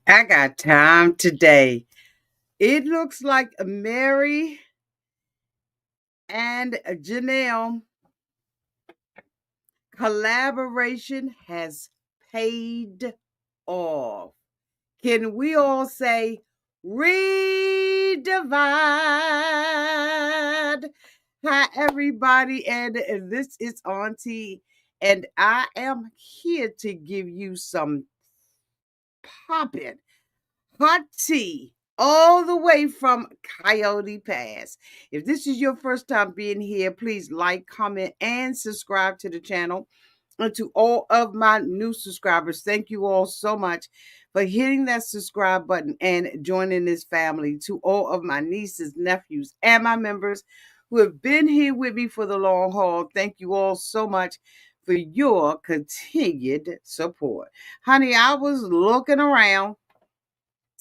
I got time today. It looks like Meri and Janelle collaboration has paid off. Can we all say redivide? Hi, everybody, and this is Auntie, and I am here to give you some popping hot tea all the way from Coyote Pass. If this is your first time being here, please like, comment, and subscribe to the channel. And to all of my new subscribers, thank you all so much for hitting that subscribe button and joining this family. To all of my nieces, nephews, and my members who have been here with me for the long haul, thank you all so much for your continued support. Honey, I was looking around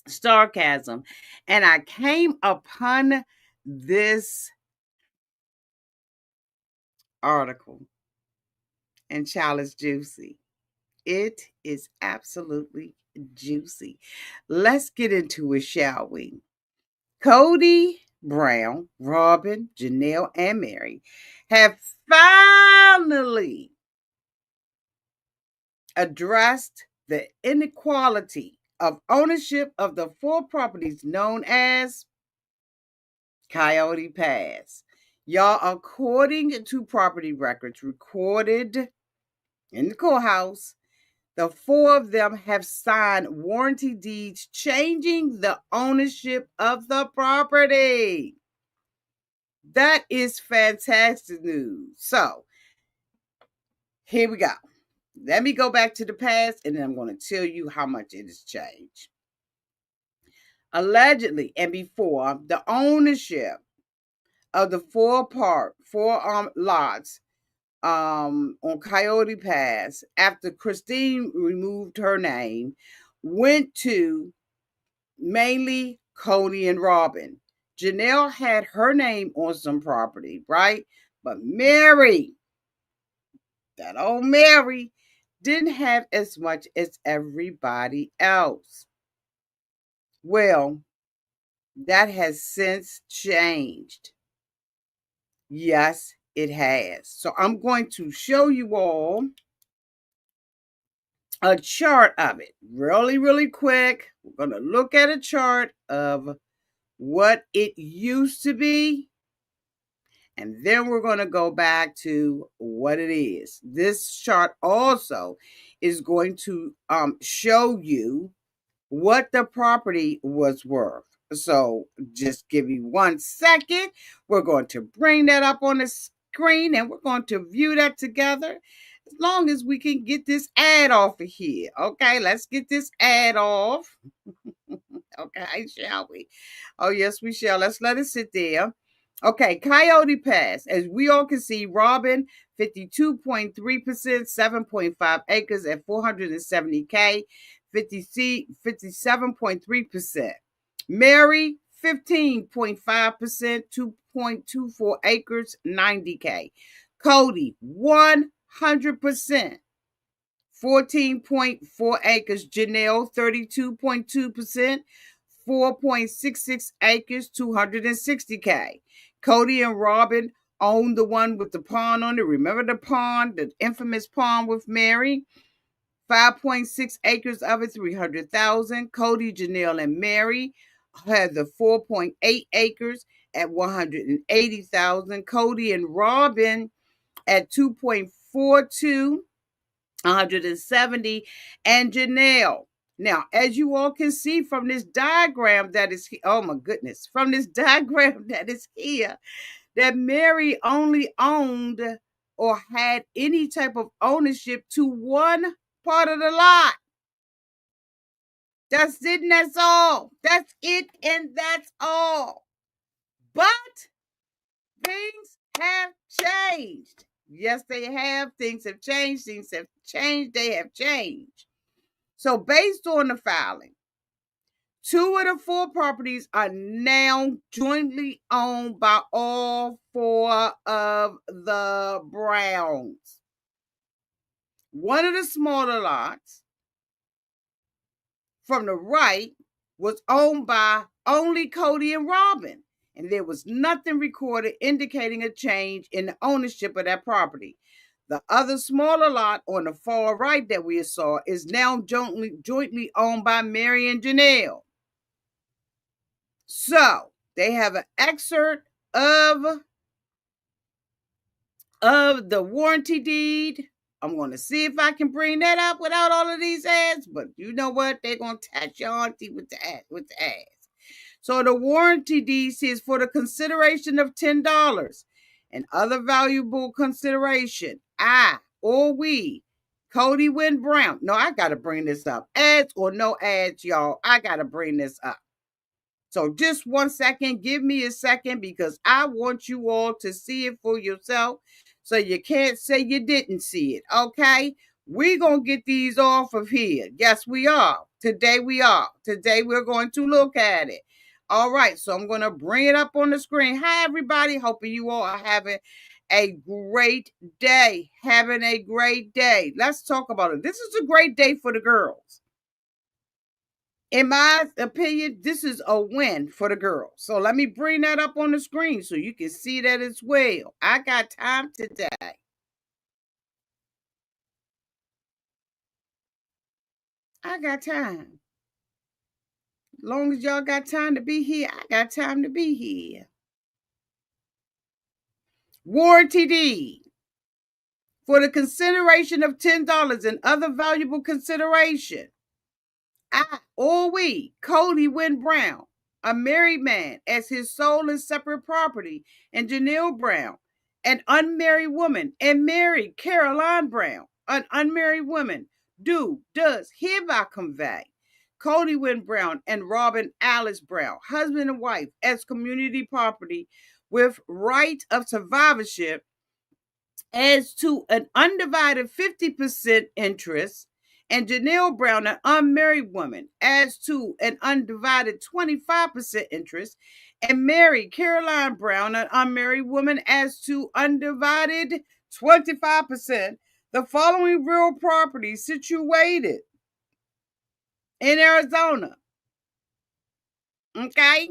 sarcasm, and I came upon this article, and child, is juicy. It is absolutely juicy. Let's get into it, shall we? Kody Brown, Robyn, Janelle, and Meri have finally addressed the inequality of ownership of the four properties known as Coyote Pass. Y'all, according to property records recorded in the courthouse, the four of them have signed warranty deeds changing the ownership of the property. That is fantastic news. So, here we go. Let me go back to the past and then I'm going to tell you how much it has changed. Allegedly, and before, the ownership of the four lots on Coyote Pass after Christine removed her name went to mainly Kody and Robyn. Janelle had her name on some property, right? But Meri, that old Meri, didn't have as much as everybody else. Well, that has since changed. Yes, it has. So I'm going to show you all a chart of it really, really quick. We're going to look at a chart of what it used to be. And then we're going to go back to what it is. This chart also is going to show you what the property was worth. So just give me 1 second. We're going to bring that up on the screen and we're going to view that together as long as we can get this ad off of here. Okay, let's get this ad off. Okay, shall we? Oh, yes, we shall. Let's let it sit there. Okay, Coyote Pass. As we all can see, Robyn, 52.3%, 7.5 acres at 470K, 57.3%. Meri, 15.5%, 2.24 acres, 90K. Kody, 100%. 14.4 acres. Janelle, 32.2%, 4.66 acres, 260K. Kody and Robyn own the one with the pond on it. Remember the pond, the infamous pond with Meri? 5.6 acres of it, 300,000. Kody, Janelle, and Meri had the 4.8 acres at 180,000. Kody and Robyn at 2.42, 170, and Janelle. Now, as you all can see from this diagram that is, oh my goodness, from this diagram that is here, that Meri only owned or had any type of ownership to one part of the lot. That's it and that's all. That's it and that's all. But things have changed. Yes, they have. Things have changed. Things have changed. They have changed. So, based on the filing, two of the four properties are now jointly owned by all four of the Browns. One of the smaller lots from the right was owned by only Kody and Robyn, and there was nothing recorded indicating a change in the ownership of that property. The other smaller lot on the far right that we saw is now jointly owned by Meri and Janelle. So they have an excerpt of the warranty deed. I'm going to see if I can bring that up without all of these ads, but you know what? They're going to attach your auntie with the ads. So the warranty deed says for the consideration of $10 and other valuable consideration, I or we, Kody Winn Brown. No, I got to bring this up. Ads or no ads, y'all. I got to bring this up. So just 1 second, give me a second because I want you all to see it for yourself so you can't say you didn't see it, okay? We're going to get these off of here. Yes, we are. Today we are. Today we're going to look at it. All right, so I'm going to bring it up on the screen. Hi, everybody. Hoping you all are having a great day. Having a great day. Let's talk about it. This is a great day for the girls. In my opinion, this is a win for the girls. So let me bring that up on the screen so you can see that as well. I got time today. I got time. As long as y'all got time to be here, I got time to be here. Warranty deed. For the consideration of $10 and other valuable consideration, I or we, Kody Winn Brown, a married man, as his sole and separate property, and Janelle Brown, an unmarried woman, and Meri Caroline Brown, an unmarried woman, does hereby convey Kody Winn Brown and Robyn Alice Brown, husband and wife, as community property with right of survivorship as to an undivided 50% interest, and Janelle Brown, an unmarried woman, as to an undivided 25% interest, and Meri Caroline Brown, an unmarried woman, as to undivided 25%. The following real properties situated in Arizona. Okay?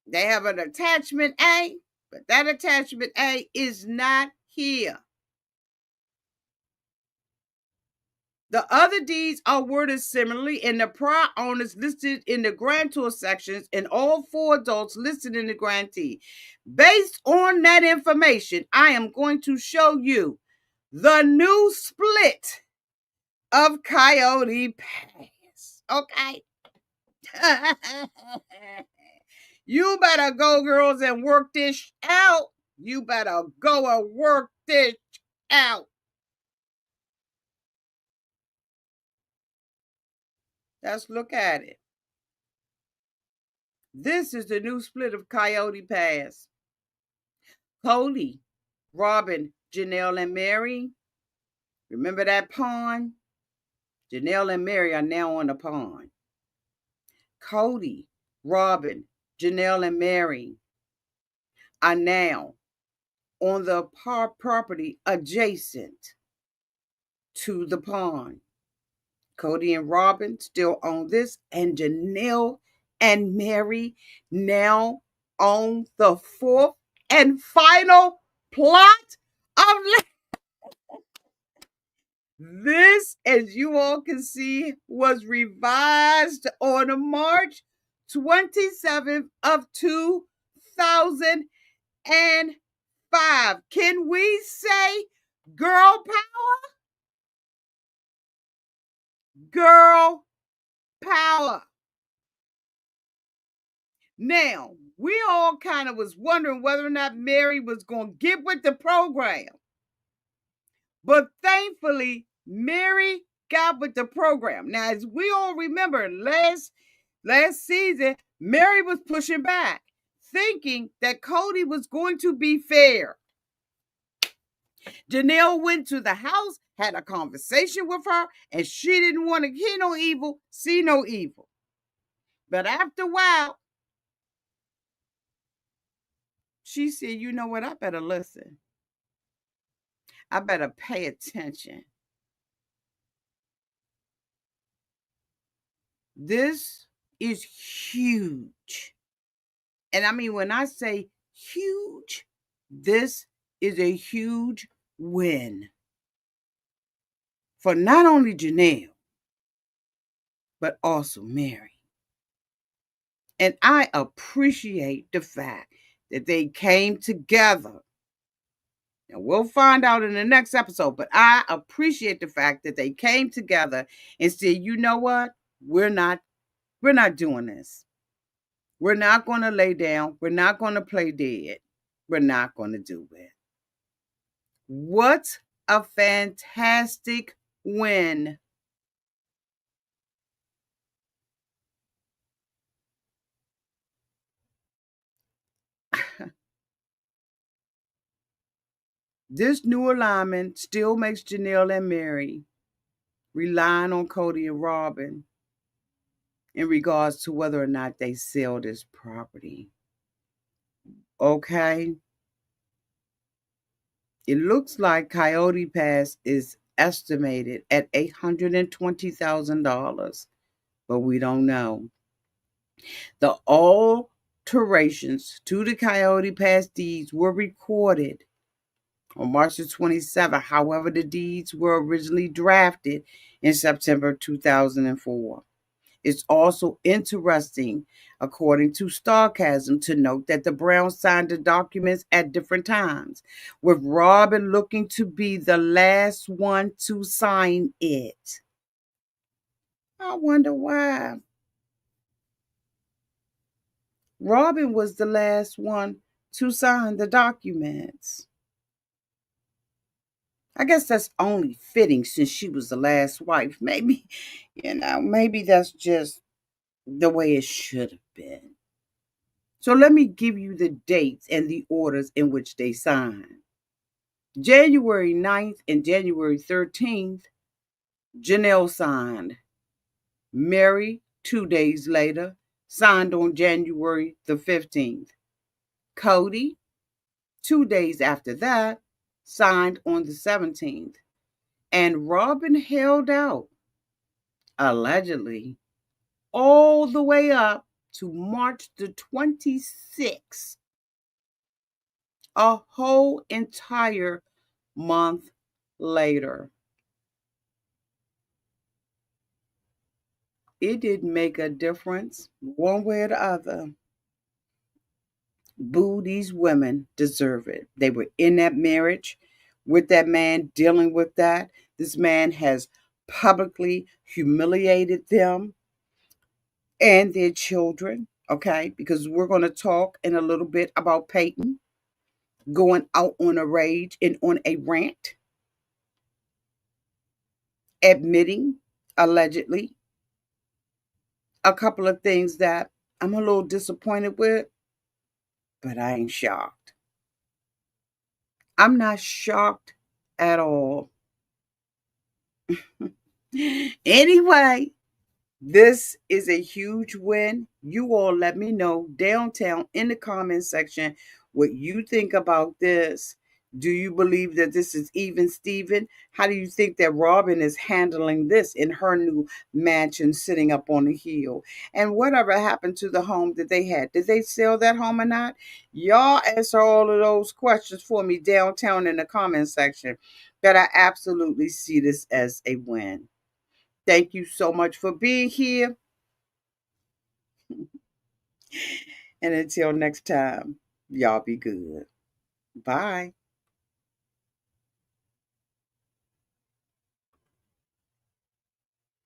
They have an attachment A, but that attachment A is not here. The other deeds are worded similarly, and the prior owners listed in the grantor sections, and all 4 adults listed in the grantee. Based on that information, I am going to show you the new split of Coyote Pass. Okay? You better go, girls, and work this out. You better go and work this out. Let's look at it. This is the new split of Coyote Pass. Kody, Robyn, Janelle, and Meri. Remember that pond? Janelle and Meri are now on the pond. Kody, Robyn, Janelle, and Meri are now on the property adjacent to the pond. Kody and Robyn still own this, and Janelle and Meri now own the 4th and final plot of land. This, as you all can see, was revised on March 27th of 2005. Can we say girl power? Girl power. Now, we all kind of was wondering whether or not Meri was going to get with the program. But thankfully, Meri got with the program. Now, as we all remember, last season, Meri was pushing back, thinking that Kody was going to be fair. Janelle went to the house, had a conversation with her, and she didn't want to hear no evil, see no evil. But after a while, she said, you know what, I better listen. I better pay attention. This is huge. And I mean, when I say huge, this is a huge win for not only Janelle, but also Meri. And I appreciate the fact that they came together. And we'll find out in the next episode, but I appreciate the fact that they came together and said, you know what? We're not doing this. We're not going to lay down. We're not going to play dead. We're not going to do it. What a fantastic win. This new alignment still makes Janelle and Meri relying on Kody and Robyn in regards to whether or not they sell this property. Okay? It looks like Coyote Pass is estimated at $820,000, but we don't know. The alterations to the Coyote Pass deeds were recorded on March the 27th. However, the deeds were originally drafted in September 2004. It's also interesting, according to Starcasm, to note that the Browns signed the documents at different times, with Robyn looking to be the last one to sign it. I wonder why. Robyn was the last one to sign the documents. I guess that's only fitting since she was the last wife. Maybe, maybe that's just the way it should have been. So let me give you the dates and the orders in which they signed. January 9th and January 13th, Janelle signed. Meri, 2 days later, signed on January the 15th. Kody, 2 days after that, signed on the 17th. And Robyn held out, allegedly, all the way up to March the 26th, a whole entire month later. It didn't make a difference one way or the other. Boo, these women deserve it. They were in that marriage with that man, dealing with that. This man has publicly humiliated them and their children, okay? Because we're going to talk in a little bit about Peyton going out on a rage and on a rant, admitting, allegedly, a couple of things that I'm a little disappointed with, but I ain't shocked. I'm not shocked at all. Anyway, this is a huge win. You all let me know downtown in the comment section what you think about this. Do you believe that this is even Steven? How do you think that Robyn is handling this in her new mansion sitting up on the hill? And whatever happened to the home that they had? Did they sell that home or not? Y'all answer all of those questions for me downtown in the comment section. But I absolutely see this as a win. Thank you so much for being here. And until next time, y'all be good. Bye.